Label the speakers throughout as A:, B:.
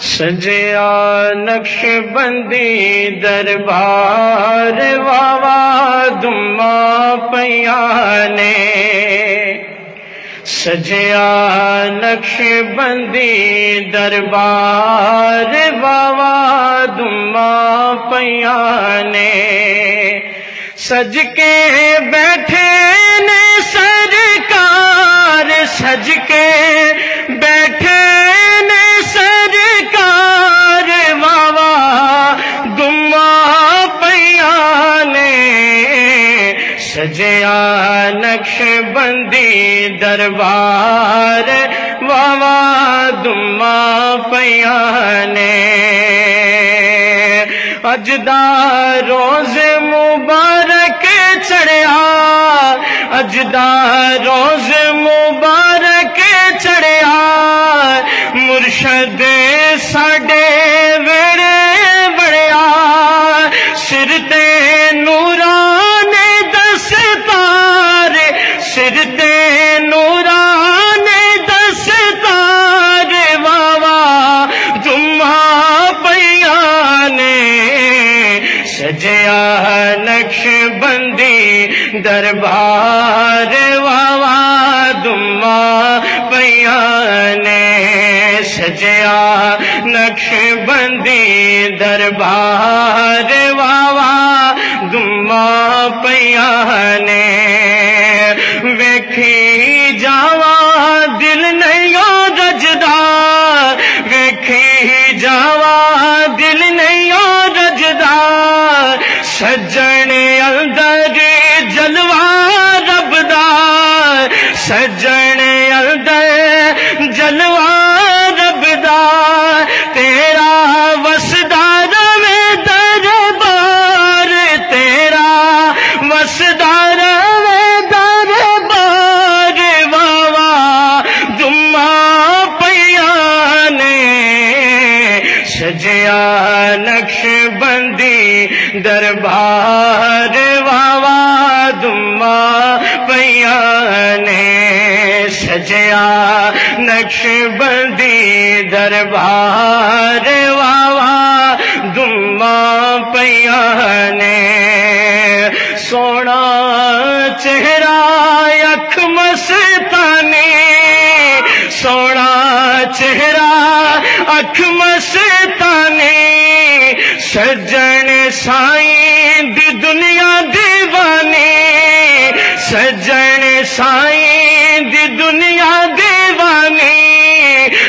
A: सजया नक्शबंदी दरबार वावा दुम्मा पया ने। सजया नक्शबंदी दरबार वावा दुम्मा पया ने। सज के बैठे ने सरकार, सज के बैठे ने सरकार वावा दुम्मा पया ने। सजया नक्शबंदी दरबार वावा दुम्मा पया ने। अज दा रोज़ मुबारक चढ़िया, अज दा रोज़ मुबारक चढ़िया। मुर्शद साडे वेड़े बड़िया, सिर ते नूरा ने दस्तार, सिर ते नूरा ने दस्तार वावा दुम्मा पया ने। सजया नक्शबंदी दरबार वावा दुम्मा पया ने। सजया नक्शबंदी दरबार वावा दुम्मा पया ने। वेखी जावा दिल नहीं रजदा, वेखी जावा दिल नहीं रजदा। सज्जन अंदर जलवा रबदा, सज्जन अंदर जलवा रबदा। तेरा वसदा रवे दरबार, तेरा वसदा रवे दरबार वावा दुम्मा पया ने। सजया नक्शबंदी दरबार वावा दुम्मा पया ने। सजया नक्शबंदी दरबार वावा दुम्मा पया ने। सोना चेहरा अख मस्तानी, सोना चेहरा अख मस्तानी। सज्जन साईं दी दुनिया दीवानी, सज्जन साईं दी दुनिया दीवानी।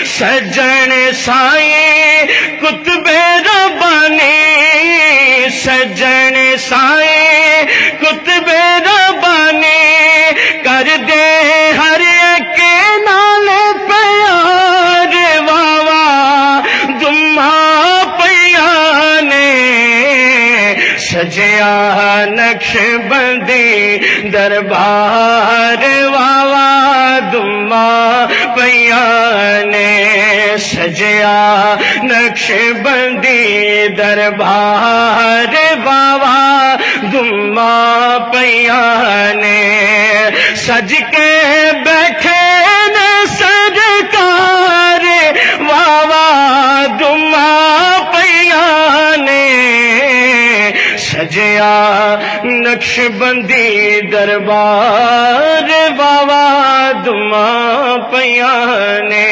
A: सज्जन साईं कुतबे रब्बानी, सज्जन साईं कुतबे रब्बानी। कर दे हर एक नाल प्यार वावा दुम्मा पया ने। सजया नक्शबंदी दरबार वावा दुम्मा पया ने। सजया नक्शबंदी दरबार वावा दुम्मा पया ने। सज के बैठे ने सरकार वावा दुम्मा पया ने। सजया नक्शबंदी दरबार वावा दुम्मा पया ने।